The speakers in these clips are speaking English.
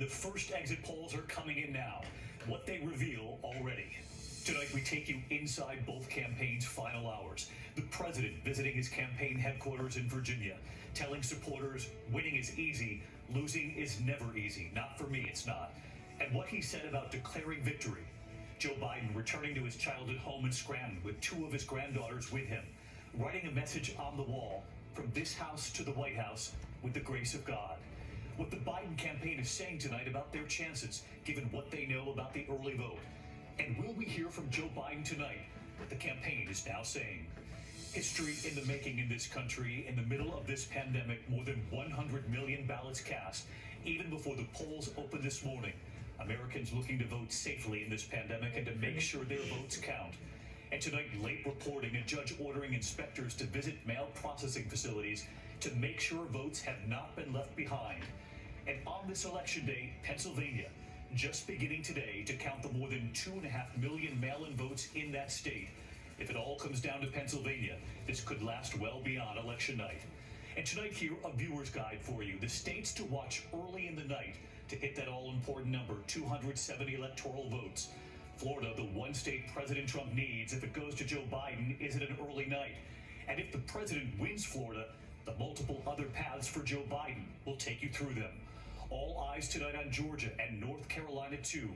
The first exit polls are coming in now. What they reveal already. Tonight, we take you inside both campaigns' final hours. The president visiting his campaign headquarters in Virginia, telling supporters winning is easy, losing is never easy. Not for me, it's not. And what he said about declaring victory. Joe Biden returning to his childhood home in Scranton with two of his granddaughters with him, writing a message on the wall, from this house to the White House, with the grace of God. What the Biden campaign is saying tonight about their chances, given what they know about the early vote. And will we hear from Joe Biden tonight? The campaign is now saying. History in the making in this country. In the middle of this pandemic, more than 100 million ballots cast, even before the polls opened this morning. Americans looking to vote safely in this pandemic and to make sure their votes count. And tonight, late reporting, a judge ordering inspectors to visit mail processing facilities to make sure votes have not been left behind. And on this election day, Pennsylvania, just beginning today to count the more than 2.5 million mail-in votes in that state. If it all comes down to Pennsylvania, this could last well beyond election night. And tonight here, a viewer's guide for you. The states to watch early in the night to hit that all-important number, 270 electoral votes. Florida, the one state President Trump needs if it goes to Joe Biden, is it an early night? And if the president wins Florida, the multiple other paths for Joe Biden, will take you through them. All eyes tonight on Georgia and North Carolina, too.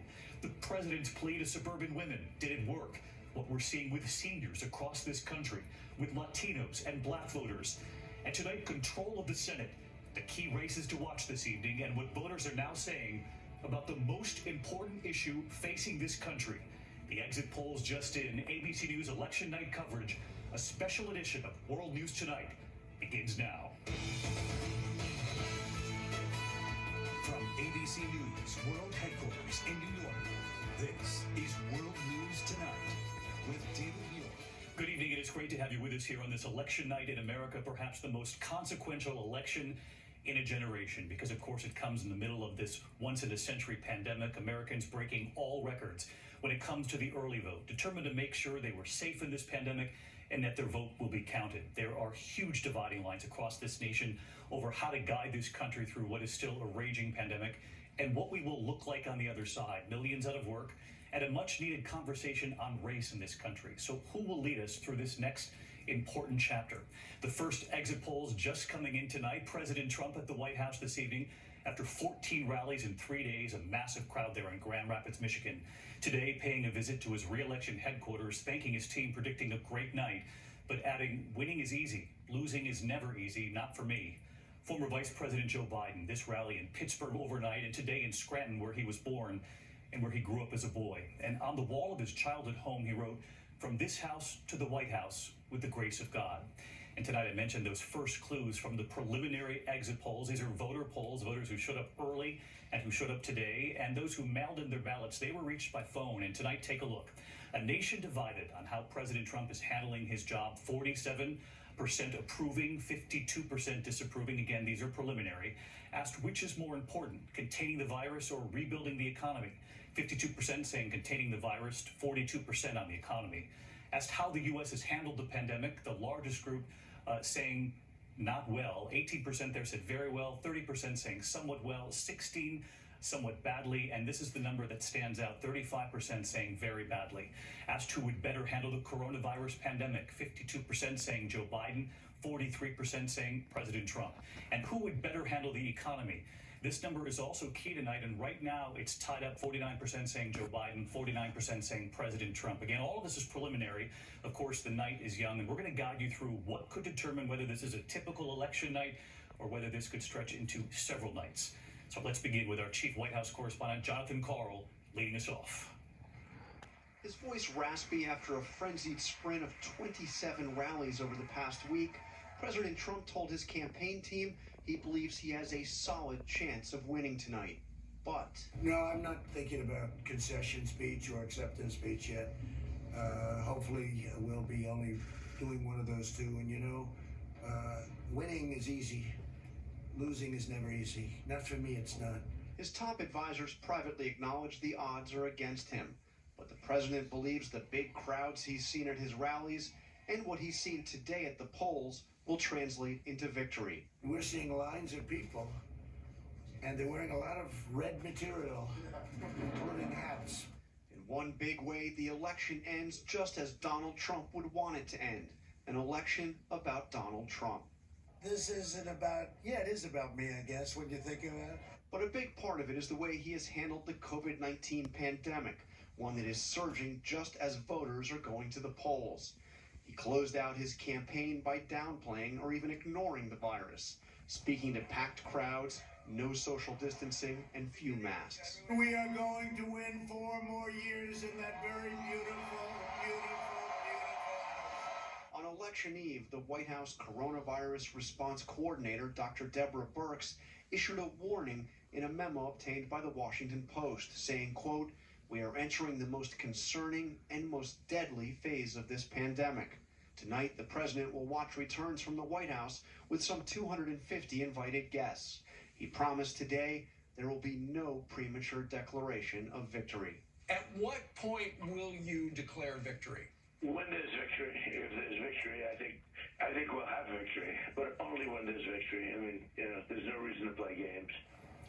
The president's plea to suburban women, did it work? What we're seeing with seniors across this country, with Latinos and black voters. And tonight, control of the Senate, the key races to watch this evening, and what voters are now saying about the most important issue facing this country. The exit polls just in. ABC News election night coverage, a special edition of World News Tonight, begins now. From ABC News World Headquarters in New York, this is World News Tonight with David Muir. Good evening. It is great to have you with us here on this election night in America, perhaps the most consequential election in a generation, because of course it comes in the middle of this once-in-a-century pandemic. Americans breaking all records when it comes to the early vote, determined to make sure they were safe in this pandemic and that their vote will be counted. There are huge dividing lines across this nation over how to guide this country through what is still a raging pandemic and what we will look like on the other side. Millions out of work and a much-needed conversation on race in this country. So who will lead us through this next important chapter? The first exit polls just coming in tonight. President Trump at the White House this evening after 14 rallies in 3 days, a massive crowd there in Grand Rapids, Michigan. Today, paying a visit to his re-election headquarters, thanking his team, predicting a great night, but adding, winning is easy, losing is never easy, not for me. Former Vice President Joe Biden, this rally in Pittsburgh overnight, and today in Scranton, where he was born and where he grew up as a boy. And on the wall of his childhood home, he wrote, "From this house to the White House, with the grace of God." And tonight I mentioned those first clues from the preliminary exit polls. These are voter polls, voters who showed up early and who showed up today, and those who mailed in their ballots. They were reached by phone. And tonight, take a look. A nation divided on how President Trump is handling his job. 47% approving, 52% disapproving. Again, these are preliminary. Asked which is more important, containing the virus or rebuilding the economy. 52% saying containing the virus, 42% on the economy. Asked how the U.S. has handled the pandemic, the largest group saying not well. 18% there said very well, 30% saying somewhat well, 16% somewhat badly, and this is the number that stands out, 35% saying very badly. Asked who would better handle the coronavirus pandemic, 52% saying Joe Biden, 43% saying President Trump. And who would better handle the economy? This number is also key tonight, and right now it's tied up, 49% saying Joe Biden, 49% saying President Trump. Again, all of this is preliminary. Of course, the night is young, and we're going to guide you through what could determine whether this is a typical election night or whether this could stretch into several nights. So let's begin with our chief White House correspondent, Jonathan Karl, leading us off. His voice raspy after a frenzied sprint of 27 rallies over the past week, President Trump told his campaign team he believes he has a solid chance of winning tonight. But no, I'm not thinking about concession speech or acceptance speech yet. Hopefully we'll be only doing one of those two. And winning is easy. Losing is never easy. Not for me, it's not. His top advisors privately acknowledge the odds are against him. But the president believes the big crowds he's seen at his rallies and what he's seen today at the polls will translate into victory. We're seeing lines of people And they're wearing a lot of red material, including hats. In one big way, the election ends just as Donald Trump would want it to end. An election about Donald Trump. This isn't about, yeah, it is about me, I guess, when you think of it. But a big part of it is the way he has handled the COVID-19 pandemic, one that is surging just as voters are going to the polls. He closed out his campaign by downplaying or even ignoring the virus, speaking to packed crowds, no social distancing, and few masks. We are going to win 4 more years in that very beautiful, beautiful, beautiful. On election eve, the White House coronavirus response coordinator, Dr. Deborah Birx, issued a warning in a memo obtained by the Washington Post, saying, quote, "We are entering the most concerning and most deadly phase of this pandemic. Tonight, the president will watch returns from the White House with some 250 invited guests. He promised today there will be no premature declaration of victory." At what point will you declare victory? When there's victory, if there's victory, I think we'll have victory, but only when there's victory. I mean, there's no reason to play games.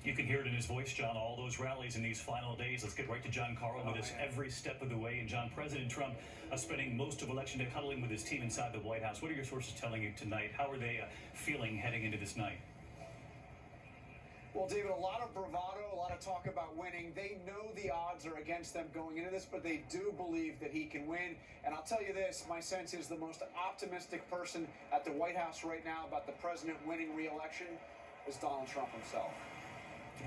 You can hear it in his voice, John, all those rallies in these final days. Let's get right to John Carl with us every step of the way. And John, President Trump spending most of election day huddling with his team inside the White House. What are your sources telling you tonight? How are they feeling heading into this night? Well, David, a lot of bravado, a lot of talk about winning. They know the odds are against them going into this, but they do believe that he can win. And I'll tell you this, my sense is the most optimistic person at the White House right now about the president winning re-election is Donald Trump himself.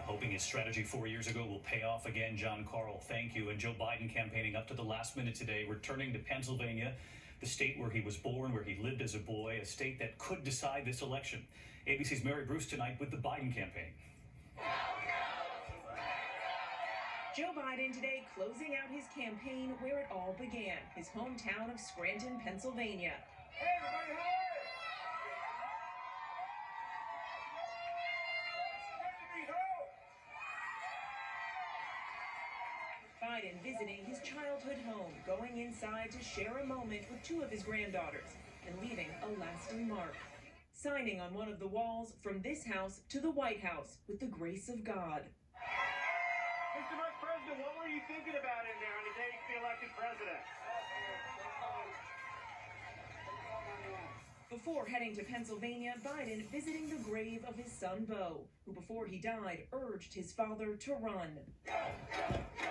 Hoping his strategy 4 years ago will pay off again. John Carl, thank you. And Joe Biden campaigning up to the last minute today, returning to Pennsylvania, the state where he was born, where he lived as a boy, a state that could decide this election. ABC's Mary Bruce tonight with the Biden campaign. Joe Biden today closing out his campaign where it all began, his hometown of Scranton, Pennsylvania. Hey, everybody, hey! Biden visiting his childhood home, going inside to share a moment with 2 of his granddaughters, and leaving a lasting mark. Signing on one of the walls, "From this house to the White House, with the grace of God." Mr. Vice President, what were you thinking about in there on the day you be elected president? Before heading to Pennsylvania, Biden visiting the grave of his son Beau, who before he died urged his father to run.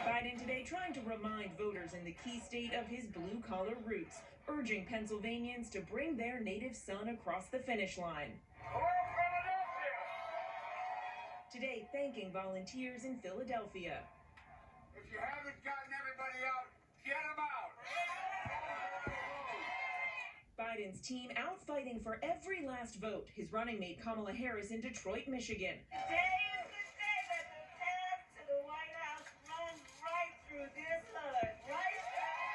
Biden today trying to remind voters in the key state of his blue-collar roots, urging Pennsylvanians to bring their native son across the finish line. Today thanking volunteers in Philadelphia. If you haven't gotten everybody out, get them out. Biden's team out fighting for every last vote. His running mate Kamala Harris in Detroit, Michigan. Today is the day that the path to the White House runs right through this hood. Right there.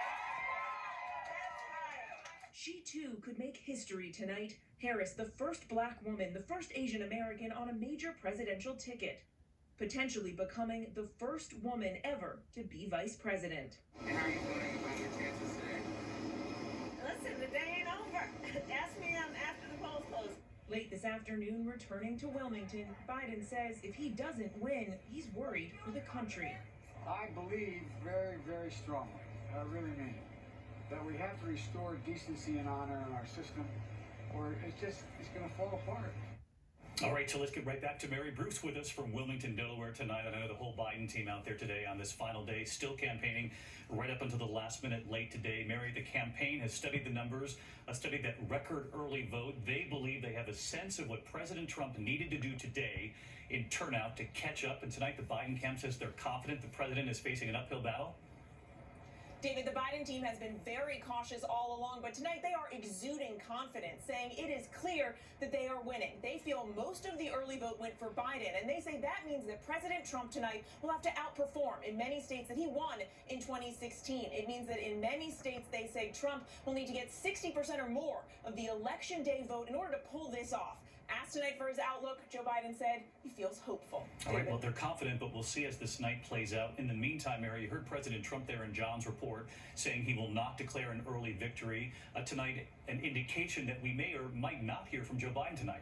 That's right. She too could make history tonight. Harris, the first black woman, the first Asian American on a major presidential ticket, potentially becoming the first woman ever to be vice president. And how are you feeling about your chances today? Listen, the day ain't over. Ask me after the polls close. Late this afternoon, returning to Wilmington, Biden says if he doesn't win, he's worried for the country. I believe very, very strongly, I really mean it, that we have to restore decency and honor in our system, or it's going to fall apart. All right, so let's get right back to Mary Bruce with us from Wilmington, Delaware tonight. I know the whole Biden team out there today on this final day, still campaigning right up until the last minute late today. Mary, the campaign has studied the numbers, studied that record early vote. They believe they have a sense of what President Trump needed to do today in turnout to catch up. And tonight, the Biden camp says they're confident the president is facing an uphill battle. David, the Biden team has been very cautious all along, but tonight they are exuding confidence, saying it is clear that they are winning. They feel most of the early vote went for Biden, and they say that means that President Trump tonight will have to outperform in many states that he won in 2016. It means that in many states they say Trump will need to get 60% or more of the election day vote in order to pull this off. Asked tonight for his outlook, Joe Biden said he feels hopeful. All right, well, they're confident, but we'll see as this night plays out. In the meantime, Mary, you heard President Trump there in John's report saying he will not declare an early victory. Tonight, an indication that we may or might not hear from Joe Biden tonight.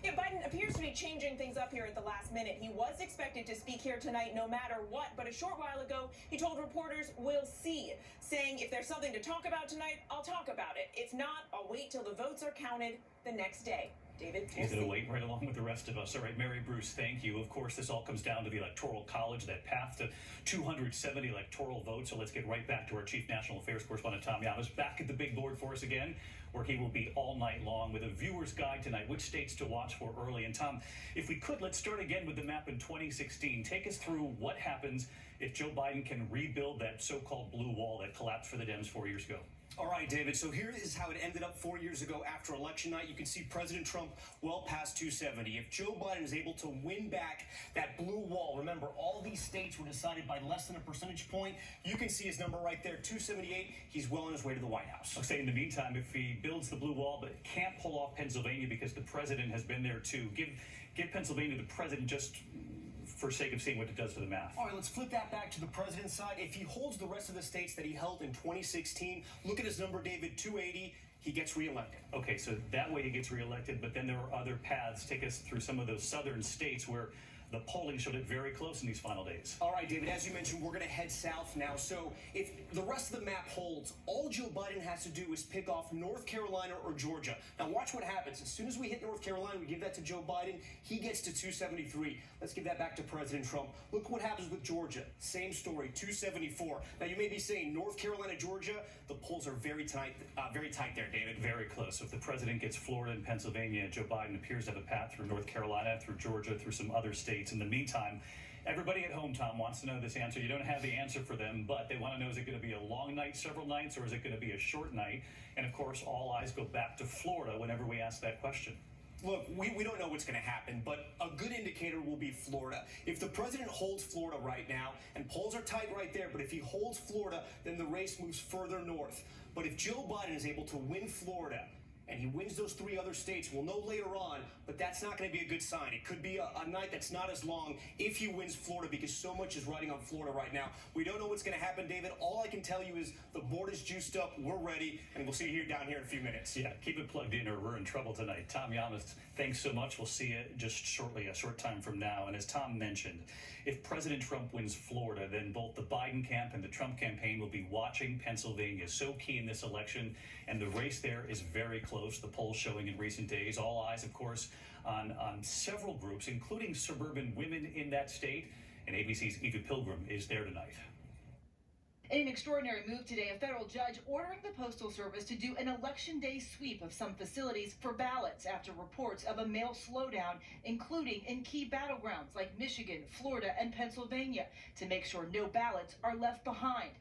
Yeah, Biden appears to be changing things up here at the last minute. He was expected to speak here tonight no matter what, but a short while ago, he told reporters, "We'll see," saying, "If there's something to talk about tonight, I'll talk about it. If not, I'll wait till the votes are counted the next day." David, he's going to wait right along with the rest of us. All right, Mary Bruce, thank you. Of course, this all comes down to the Electoral College, that path to 270 electoral votes. So let's get right back to our Chief National Affairs correspondent, Tom Llamas, back at the big board for us again, where he will be all night long with a viewer's guide tonight, which states to watch for early. And Tom, if we could, let's start again with the map in 2016. Take us through what happens if Joe Biden can rebuild that so-called blue wall that collapsed for the Dems 4 years ago. All right, David, so here is how it ended up 4 years ago after election night. You can see President Trump well past 270. If Joe Biden is able to win back that blue wall, remember, all these states were decided by less than a percentage point. You can see his number right there, 278. He's well on his way to the White House. I'll say in the meantime, if he builds the blue wall but can't pull off Pennsylvania because the president has been there too, give Pennsylvania to the president just for sake of seeing what it does for the math. All right, let's flip that back to the president's side. If he holds the rest of the states that he held in 2016, look at his number, David, 280. He gets reelected. Okay, so that way he gets reelected, but then there are other paths. Take us through some of those southern states where the polling showed it very close in these final days. All right, David, as you mentioned, we're going to head south now. So if the rest of the map holds, all Joe Biden has to do is pick off North Carolina or Georgia. Now watch what happens. As soon as we hit North Carolina, we give that to Joe Biden. He gets to 273. Let's give that back to President Trump. Look what happens with Georgia. Same story, 274. Now you may be saying North Carolina, Georgia, the polls are very tight there, David. Very close. So if the president gets Florida and Pennsylvania, Joe Biden appears to have a path through North Carolina, through Georgia, through some other states. In the meantime, everybody at home, Tom, wants to know this answer. You don't have the answer for them, but they want to know, is it going to be a long night, several nights, or is it going to be a short night? And of course, all eyes go back to Florida whenever we ask that question. Look, we don't know what's going to happen, but a good indicator will be Florida. If the president holds Florida right now, and polls are tight right there, but if he holds Florida, then the race moves further north. But if Joe Biden is able to win Florida, and he wins those three other states, we'll know later on, but that's not going to be a good sign. It could be a night that's not as long if he wins Florida, because so much is riding on Florida right now. We don't know what's going to happen, David. All I can tell you is the board is juiced up, we're ready, and we'll see you down here in a few minutes. Yeah, keep it plugged in or we're in trouble tonight. Tom Llamas, thanks so much. We'll see you just shortly, a short time from now. And as Tom mentioned, if President Trump wins Florida, then both the Biden camp and the Trump campaign will be watching Pennsylvania. So key in this election, and the race there is very close. The polls showing in recent days. All eyes, of course, on several groups, including suburban women in that state. And ABC's Eva Pilgrim is there tonight. In an extraordinary move today, a federal judge ordering the Postal Service to do an election day sweep of some facilities for ballots after reports of a mail slowdown, including in key battlegrounds like Michigan, Florida, and Pennsylvania, to make sure no ballots are left behind.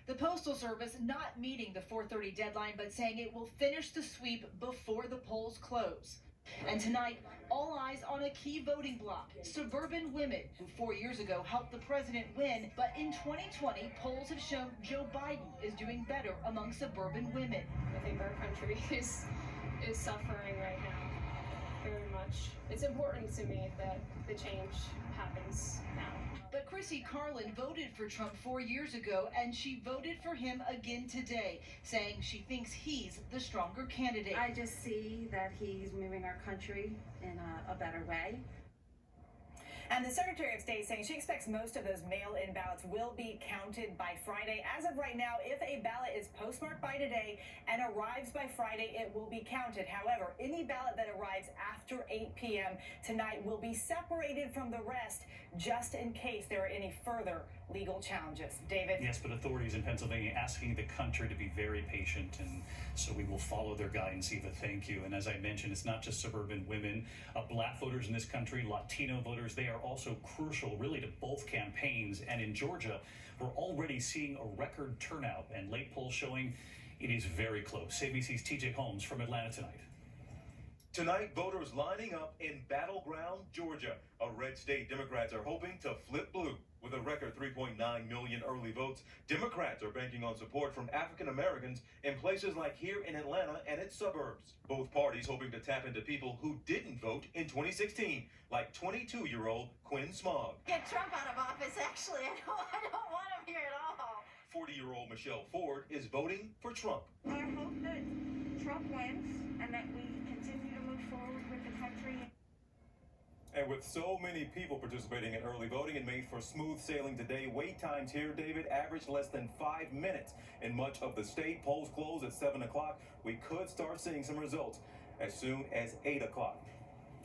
The Postal Service not meeting the 4:30 deadline, but saying it will finish the sweep before the polls close. And tonight, all eyes on a key voting bloc, suburban women, who 4 years ago helped the president win. But in 2020, polls have shown Joe Biden is doing better among suburban women. I think our country is suffering right now, very much. It's important to me that the change happens now. But Chrissy Carlin voted for Trump 4 years ago, and she voted for him again today, saying she thinks he's the stronger candidate. I just see that he's moving our country in a better way. And the Secretary of State saying she expects most of those mail-in ballots will be counted by Friday. As of right now, if a ballot is postmarked by today and arrives by Friday, it will be counted. However, any ballot that arrives after 8 p.m. tonight will be separated from the rest, just in case there are any further legal challenges. David? Yes, but authorities in Pennsylvania asking the country to be very patient, and so we will follow their guidance. Eva, thank you. And as I mentioned, it's not just suburban women. Black voters in this country, Latino voters, they are also crucial really to both campaigns. And in Georgia, we're already seeing a record turnout, and late polls showing it is very close. ABC's TJ Holmes from Atlanta tonight. Tonight, voters lining up in battleground Georgia, a red state Democrats are hoping to flip blue. With a record 3.9 million early votes, Democrats are banking on support from African Americans in places like here in Atlanta and its suburbs. Both parties hoping to tap into people who didn't vote in 2016, like 22-year-old Quinn Smog. Get Trump out of office, actually. I don't want him here at all. 40-year-old Michelle Ford is voting for Trump. I hope that Trump wins and that we continue to move forward with the country. And with so many people participating in early voting, it made for smooth sailing today. Wait times here, David, averaged less than 5 minutes in much of the state. Polls close at 7 o'clock. We could start seeing some results as soon as 8 o'clock.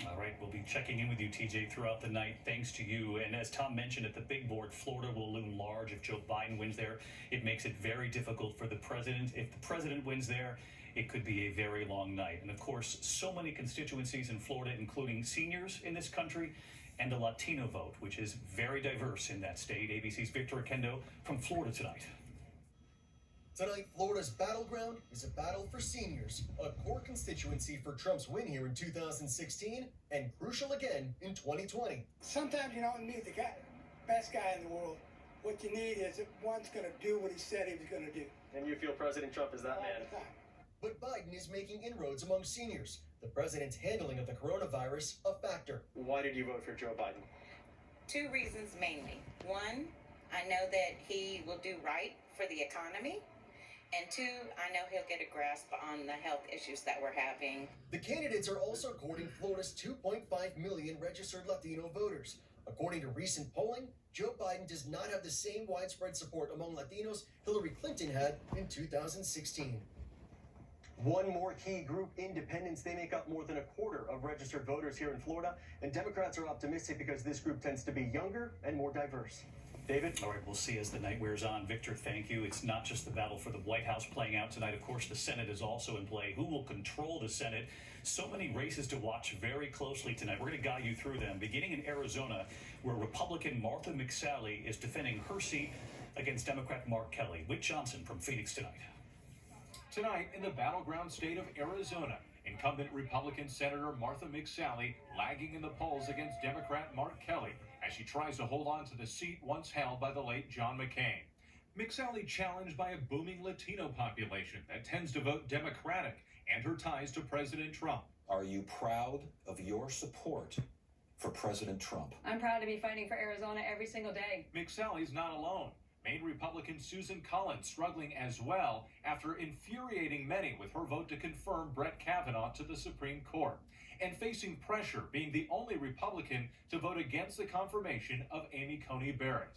All right, we'll be checking in with you, TJ, throughout the night. Thanks to you. And as Tom mentioned at the big board, Florida will loom large if Joe Biden wins there. It makes it very difficult for the president. If the president wins there, it could be a very long night. And of course, so many constituencies in Florida, including seniors in this country, and the Latino vote, which is very diverse in that state. ABC's Victor Oquendo from Florida tonight. Tonight, Florida's battleground is a battle for seniors, a core constituency for Trump's win here in 2016 and crucial again in 2020. Sometimes you don't need the best guy in the world. What you need is one's going to do what he said he was going to do. And you feel President Trump is that man? But Biden is making inroads among seniors. The president's handling of the coronavirus a factor. Why did you vote for Joe Biden? 2 reasons mainly. 1, I know that he will do right for the economy. And 2, I know he'll get a grasp on the health issues that we're having. The candidates are also courting Florida's 2.5 million registered Latino voters. According to recent polling, Joe Biden does not have the same widespread support among Latinos Hillary Clinton had in 2016. One more key group, independents. They make up more than a quarter of registered voters here in Florida. And Democrats are optimistic because this group tends to be younger and more diverse. David? All right, we'll see as the night wears on. Victor, thank you. It's not just the battle for the White House playing out tonight. Of course, the Senate is also in play. Who will control the Senate? So many races to watch very closely tonight. We're going to guide you through them, beginning in Arizona, where Republican Martha McSally is defending her seat against Democrat Mark Kelly. Whit Johnson from Phoenix tonight. Tonight in the battleground state of Arizona, incumbent Republican Senator Martha McSally lagging in the polls against Democrat Mark Kelly as she tries to hold on to the seat once held by the late John McCain. McSally challenged by a booming Latino population that tends to vote Democratic and her ties to President Trump. Are you proud of your support for President Trump? I'm proud to be fighting for Arizona every single day. McSally's not alone. Maine Republican Susan Collins struggling as well after infuriating many with her vote to confirm Brett Kavanaugh to the Supreme Court, and facing pressure being the only Republican to vote against the confirmation of Amy Coney Barrett.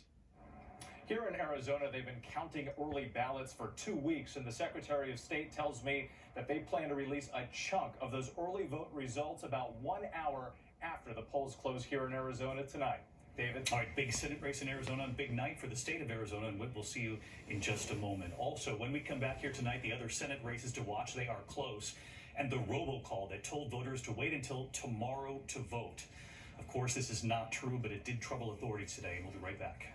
Here in Arizona, they've been counting early ballots for 2 weeks, and the Secretary of State tells me that they plan to release a chunk of those early vote results about 1 hour after the polls close here in Arizona tonight. David? All right, big Senate race in Arizona, and big night for the state of Arizona, and we'll see you in just a moment. Also, when we come back here tonight, the other Senate races to watch, they are close, and the robocall that told voters to wait until tomorrow to vote. Of course, this is not true, but it did trouble authorities today, and we'll be right back.